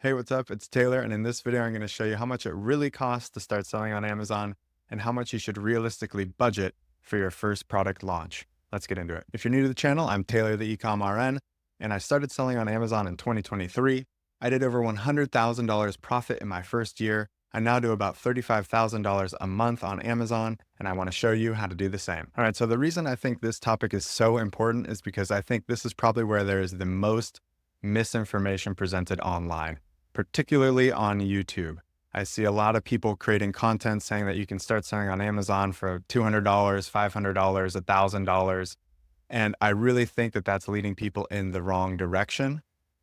Hey, what's up? It's Taylor, and in this video, I'm going to show you how much it really costs to start selling on Amazon and how much you should realistically budget for your first product launch. Let's get into it. If you're new to the channel, I'm Taylor, the Ecom RN, and I started selling on Amazon in 2023. I did over $100,000 profit in my first year. I now do about $35,000 a month on Amazon, and I want to show you how to do the same. All right, so the reason I think this topic is so important is because I think this is probably where there is the most misinformation presented online, particularly on YouTube. I see a lot of people creating content saying that you can start selling on Amazon for $200, $500, $1,000. And I really think that that's leading people in the wrong direction.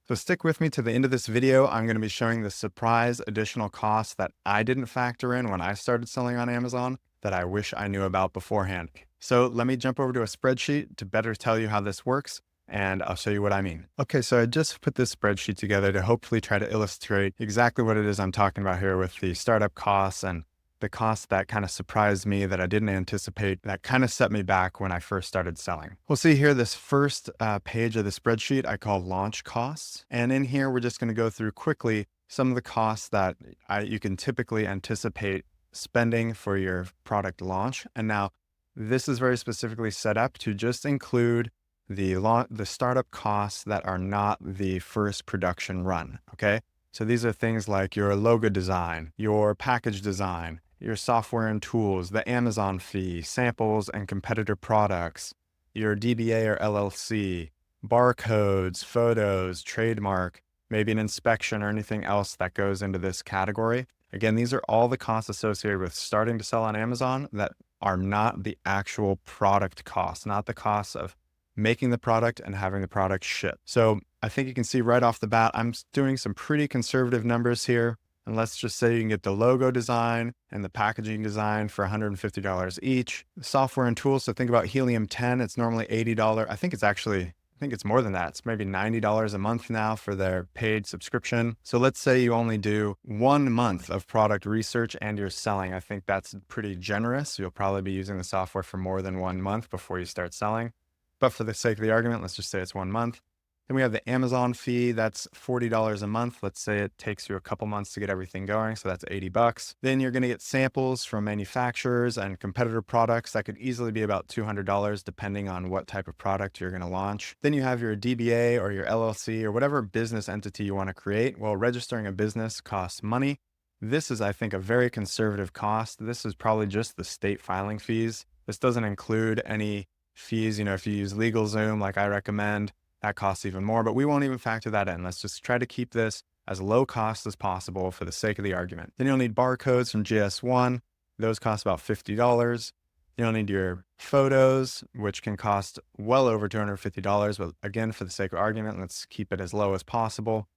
So stick with me to the end of this video. I'm going to be showing the surprise additional costs that I didn't factor in when I started selling on Amazon that I wish I knew about beforehand. So let me jump over to a spreadsheet to better tell you how this works, and I'll show you what I mean. Okay, so I just put this spreadsheet together to hopefully try to illustrate exactly what it is I'm talking about here with the startup costs and the costs that kind of surprised me that I didn't anticipate, that kind of set me back when I first started selling. We'll see here this first page of the spreadsheet I call launch costs. And in here, we're just going to go through quickly some of the costs that you can typically anticipate spending for your product launch. And now this is very specifically set up to just include the startup costs that are not the first production run, okay? So these are things like your logo design, your package design, your software and tools, the Amazon fee, samples and competitor products, your DBA or LLC, barcodes, photos, trademark, maybe an inspection or anything else that goes into this category. Again, these are all the costs associated with starting to sell on Amazon that are not the actual product costs, not the costs of making the product and having the product ship. So I think you can see right off the bat, I'm doing some pretty conservative numbers here. And let's just say you can get the logo design and the packaging design for $150 each. The software and tools, so think about Helium 10, it's normally $80. I think it's more than that. It's maybe $90 a month now for their paid subscription. So let's say you only do 1 month of product research and you're selling. I think that's pretty generous. You'll probably be using the software for more than 1 month before you start selling. But for the sake of the argument, let's just say it's 1 month. Then we have the Amazon fee. That's $40 a month. Let's say it takes you a couple months to get everything going. So that's $80. Then you're going to get samples from manufacturers and competitor products. That could easily be about $200 depending on what type of product you're going to launch. Then you have your DBA or your LLC or whatever business entity you want to create. Well, registering a business costs money. This is, I think, a very conservative cost. This is probably just the state filing fees. This doesn't include any fees. If you use LegalZoom, like I recommend, that costs even more, but we won't even factor that in. Let's just try to keep this as low cost as possible for the sake of the argument. Then you'll need barcodes from GS1. Those cost about $50. You'll need your photos, which can cost well over $250, but again, for the sake of argument, let's keep it as low as possible.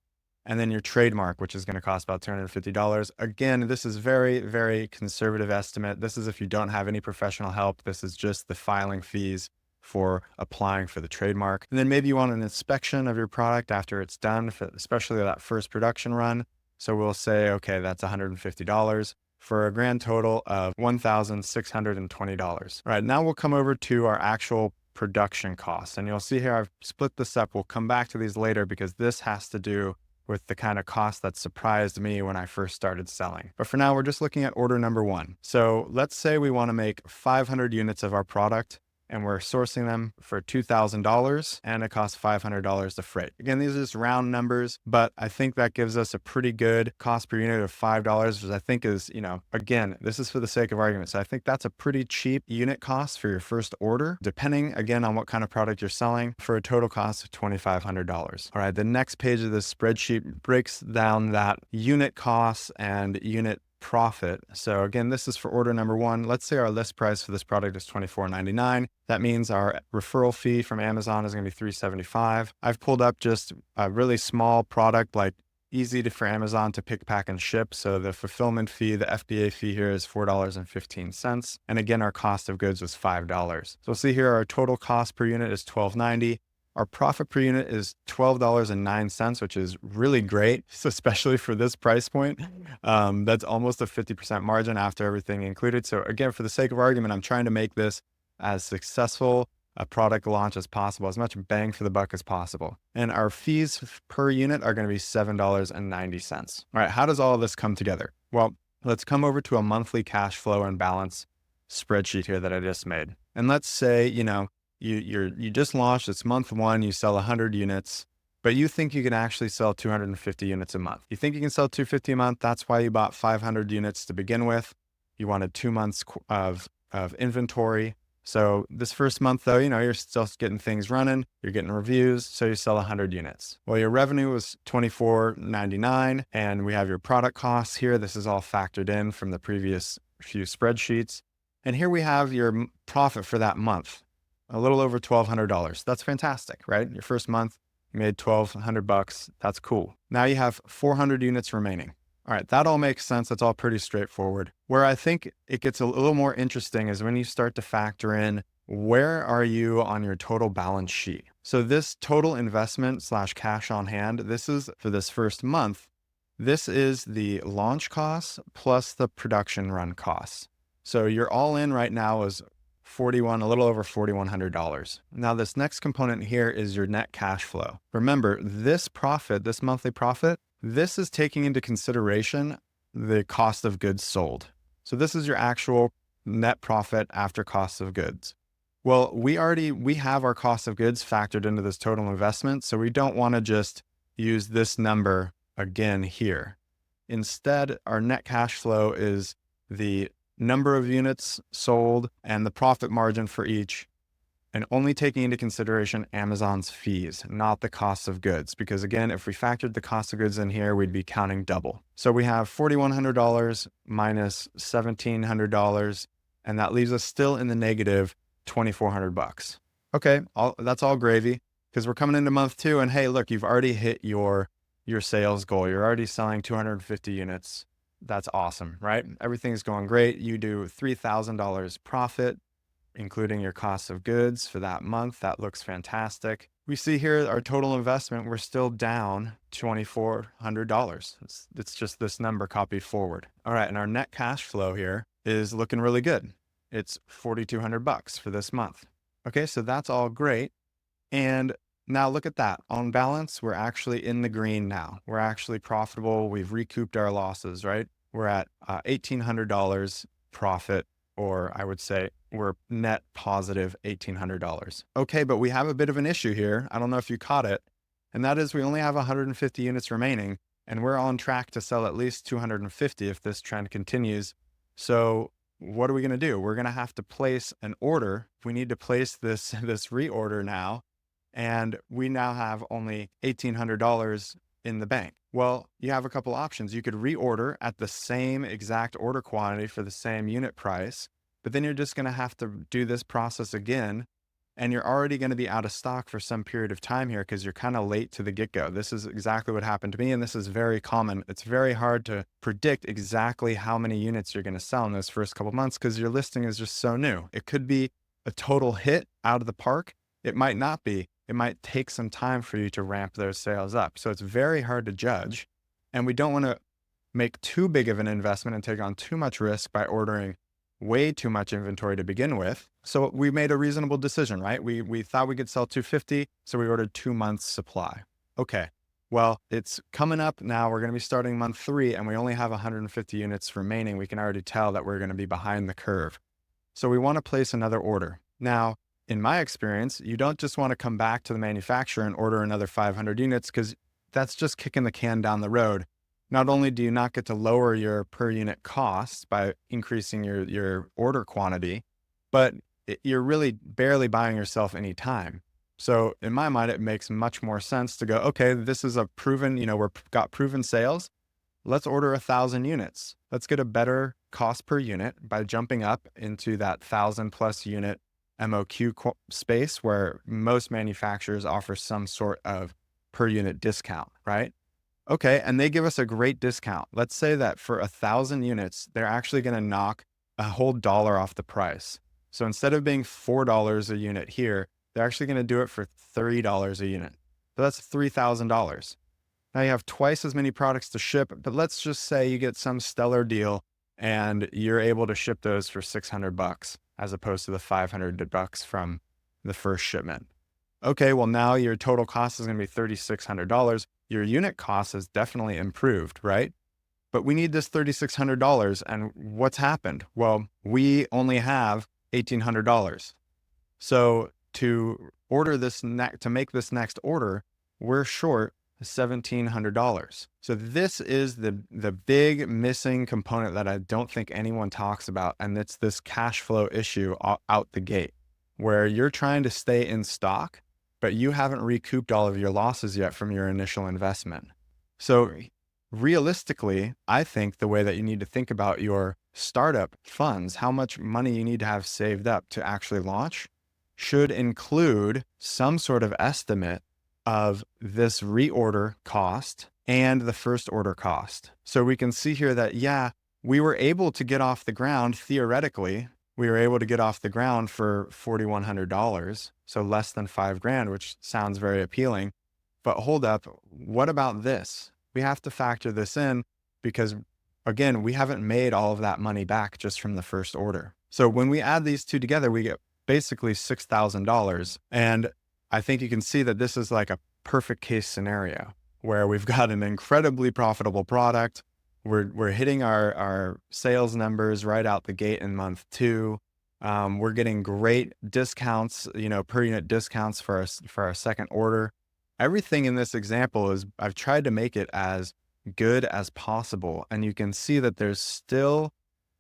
And then your trademark, which is going to cost about $250. Again, this is very, very conservative estimate. This is if you don't have any professional help. This is just the filing fees for applying for the trademark. And then maybe you want an inspection of your product after it's done, especially that first production run. So we'll say, okay, that's $150 for a grand total of $1,620. All right, now we'll come over to our actual production costs. And you'll see here, I've split this up. We'll come back to these later because this has to do with the kind of cost that surprised me when I first started selling. But for now, we're just looking at order number 1. So let's say we want to make 500 units of our product, and we're sourcing them for $2,000 and it costs $500 to freight. Again, these are just round numbers, but I think that gives us a pretty good cost per unit of $5, which I think is, again, this is for the sake of argument. So I think that's a pretty cheap unit cost for your first order, depending again on what kind of product you're selling, for a total cost of $2,500. All right, the next page of this spreadsheet breaks down that unit costs and unit profit. So again, this is for order number 1. Let's say our list price for this product is $24.99. That means our referral fee from Amazon is going to be $3.75. I've pulled up just a really small product, like easy for Amazon to pick, pack, and ship. So the fulfillment fee, the FBA fee here is $4.15. And again, our cost of goods was $5. So we'll see here our total cost per unit is $12.90. Our profit per unit is $12.09, which is really great, especially for this price point. That's almost a 50% margin after everything included. So again, for the sake of argument, I'm trying to make this as successful a product launch as possible, as much bang for the buck as possible. And our fees per unit are going to be $7.90. All right, how does all of this come together? Well, let's come over to a monthly cash flow and balance spreadsheet here that I just made. And let's say, you just launched, it's month one, you sell 100 units, but you think you can actually sell 250 units a month. You think you can sell 250 a month. That's why you bought 500 units to begin with. You wanted 2 months of inventory. So this first month though, you're still getting things running, you're getting reviews, so you sell 100 units. Well, your revenue was $24.99, and we have your product costs here. This is all factored in from the previous few spreadsheets. And here we have your profit for that month, a little over $1,200. That's fantastic, right? Your first month, you made $1,200. That's cool. Now you have 400 units remaining. All right, that all makes sense. That's all pretty straightforward. Where I think it gets a little more interesting is when you start to factor in, where are you on your total balance sheet? So this total investment / cash on hand, this is for this first month. This is the launch costs plus the production run costs. So your all in right now is a little over $4,100. Now this next component here is your net cash flow. Remember, this profit, this monthly profit, this is taking into consideration the cost of goods sold. So this is your actual net profit after cost of goods. Well, we have our cost of goods factored into this total investment, so we don't want to just use this number again here. Instead, our net cash flow is the number of units sold and the profit margin for each, and only taking into consideration Amazon's fees, not the cost of goods. Because again, if we factored the cost of goods in here, we'd be counting double. So we have $4,100 minus $1,700, and that leaves us still in the negative $2,400. Okay, that's all gravy, because we're coming into month two, and hey, look, you've already hit your sales goal. You're already selling 250 units. That's awesome, right? Everything's going great. You do $3,000 profit, including your cost of goods for that month. That looks fantastic. We see here our total investment, we're still down $2,400. It's just this number copied forward. All right, and our net cash flow here is looking really good. It's $4,200 for this month. Okay, so that's all great. And now look at that. On balance, we're actually in the green now. We're actually profitable. We've recouped our losses, right? We're at $1,800 profit, or I would say we're net positive $1,800. Okay, but we have a bit of an issue here. I don't know if you caught it. And that is we only have 150 units remaining, and we're on track to sell at least 250 if this trend continues. So what are we going to do? We're going to have to place an order. We need to place this reorder now. And we now have only $1,800 in the bank. Well, you have a couple options. You could reorder at the same exact order quantity for the same unit price, but then you're just going to have to do this process again. And you're already going to be out of stock for some period of time here because you're kind of late to the get-go. This is exactly what happened to me, and this is very common. It's very hard to predict exactly how many units you're going to sell in those first couple months because your listing is just so new. It could be a total hit out of the park. It might not be. It might take some time for you to ramp those sales up. So it's very hard to judge. And we don't want to make too big of an investment and take on too much risk by ordering way too much inventory to begin with. So we made a reasonable decision, right? We thought we could sell 250, so we ordered 2 months supply. Okay, well, it's coming up now. We're going to be starting month 3, and we only have 150 units remaining. We can already tell that we're going to be behind the curve. So we want to place another order. Now, in my experience, you don't just want to come back to the manufacturer and order another 500 units because that's just kicking the can down the road. Not only do you not get to lower your per unit costs by increasing your order quantity, but you're really barely buying yourself any time. So in my mind, it makes much more sense to go, okay, this is a proven, we've got proven sales. Let's order 1,000 units. Let's get a better cost per unit by jumping up into that 1,000+ unit MOQ space where most manufacturers offer some sort of per unit discount, right? Okay, and they give us a great discount. Let's say that for 1,000 units, they're actually going to knock a whole $1 off the price. So instead of being $4 a unit here, they're actually going to do it for $30 a unit. So that's $3,000. Now you have twice as many products to ship, but let's just say you get some stellar deal and you're able to ship those for $600 as opposed to the $500 from the first shipment. Okay, well, now your total cost is going to be $3,600. Your unit cost has definitely improved, right? But we need this $3,600. And what's happened? Well, we only have $1,800. So to order this to make this next order, we're short $1,700. So this is the big missing component that I don't think anyone talks about. And it's this cash flow issue out the gate, where you're trying to stay in stock, but you haven't recouped all of your losses yet from your initial investment. So realistically, I think the way that you need to think about your startup funds, how much money you need to have saved up to actually launch, should include some sort of estimate of this reorder cost and the first order cost. So we can see here that, yeah, we were able to get off the ground. Theoretically, we were able to get off the ground for $4,100. So less than $5,000, which sounds very appealing. But hold up, what about this? We have to factor this in because, again, we haven't made all of that money back just from the first order. So when we add these two together, we get basically $6,000. And I think you can see that this is like a perfect case scenario where we've got an incredibly profitable product. We're hitting our sales numbers right out the gate in month 2. We're getting great discounts, per unit discounts for our second order. Everything in this example is, I've tried to make it as good as possible. And you can see that there's still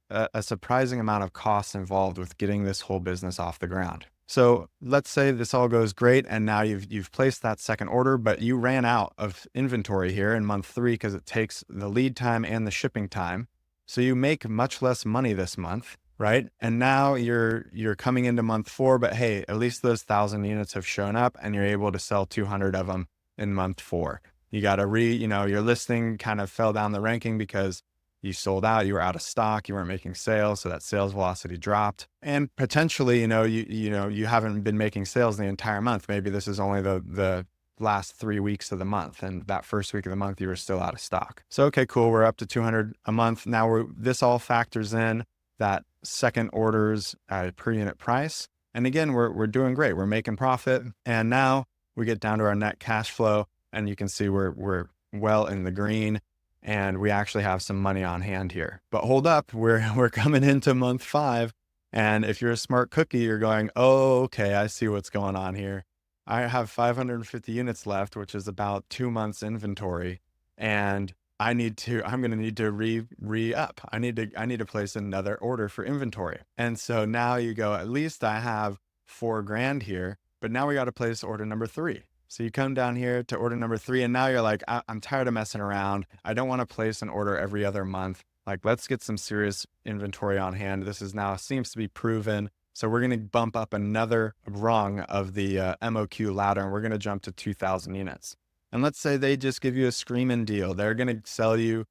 a surprising amount of costs involved with getting this whole business off the ground. So let's say this all goes great and now you've placed that second order, but you ran out of inventory here in month 3 because it takes the lead time and the shipping time. So you make much less money this month, right? And now you're coming into month 4, but hey, at least those 1,000 units have shown up and you're able to sell 200 of them in month 4. You got to your listing kind of fell down the ranking because you sold out, you were out of stock, you weren't making sales, so that sales velocity dropped. And potentially, you haven't been making sales the entire month. Maybe this is only the last 3 weeks of the month, and that first week of the month you were still out of stock. So okay, cool, we're up to 200 a month. Now this all factors in that second order's per unit price. And again, we're doing great. We're making profit. And now we get down to our net cash flow, and you can see we're well in the green. And we actually have some money on hand here. But hold up, we're coming into month 5. And if you're a smart cookie, you're going, oh, okay, I see what's going on here. I have 550 units left, which is about 2 months inventory. And I'm going to need to re-up. I need to place another order for inventory. And so now you go, at least I have $4,000 here, but now we got to place order number 3. So you come down here to order number 3, and now you're like, I'm tired of messing around. I don't want to place an order every other month. Like, let's get some serious inventory on hand. This is now seems to be proven. So we're going to bump up another rung of the MOQ ladder, and we're going to jump to 2,000 units. And let's say they just give you a screaming deal. They're going to sell you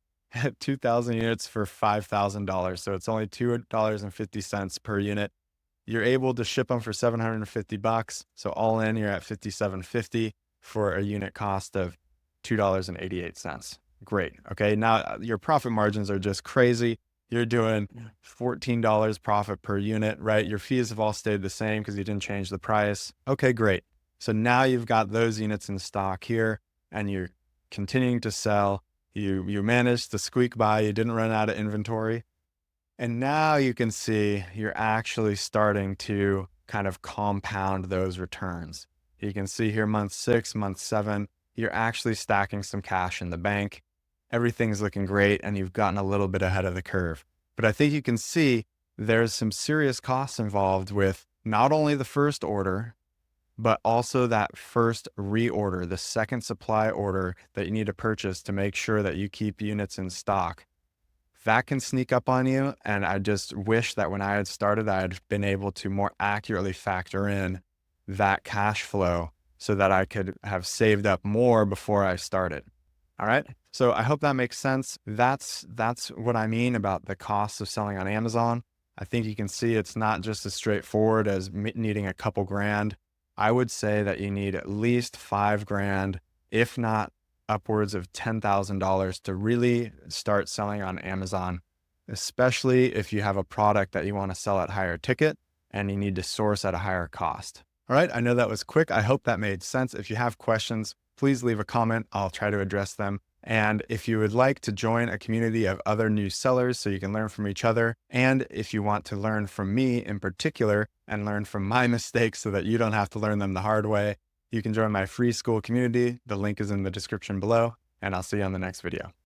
2,000 units for $5,000. So it's only $2.50 per unit. You're able to ship them for $750. So all in, you're at $5,750 for a unit cost of $2.88. Great. Okay. Now your profit margins are just crazy. You're doing $14 profit per unit, right? Your fees have all stayed the same because you didn't change the price. Okay, great. So now you've got those units in stock here and you're continuing to sell. You managed to squeak by. You didn't run out of inventory. And now you can see you're actually starting to kind of compound those returns. You can see here month 6, month 7, you're actually stacking some cash in the bank. Everything's looking great and you've gotten a little bit ahead of the curve. But I think you can see there's some serious costs involved with not only the first order, but also that first reorder, the second supply order that you need to purchase to make sure that you keep units in stock. That can sneak up on you. And I just wish that when I had started, I had been able to more accurately factor in that cash flow so that I could have saved up more before I started. All right. So I hope that makes sense. That's what I mean about the cost of selling on Amazon. I think you can see it's not just as straightforward as needing a couple grand. I would say that you need at least $5,000, if not upwards of $10,000 to really start selling on Amazon, especially if you have a product that you want to sell at higher ticket and you need to source at a higher cost. All right, I know that was quick. I hope that made sense. If you have questions, please leave a comment. I'll try to address them. And if you would like to join a community of other new sellers so you can learn from each other, and if you want to learn from me in particular and learn from my mistakes so that you don't have to learn them the hard way, you can join my free school community. The link is in the description below, and I'll see you on the next video.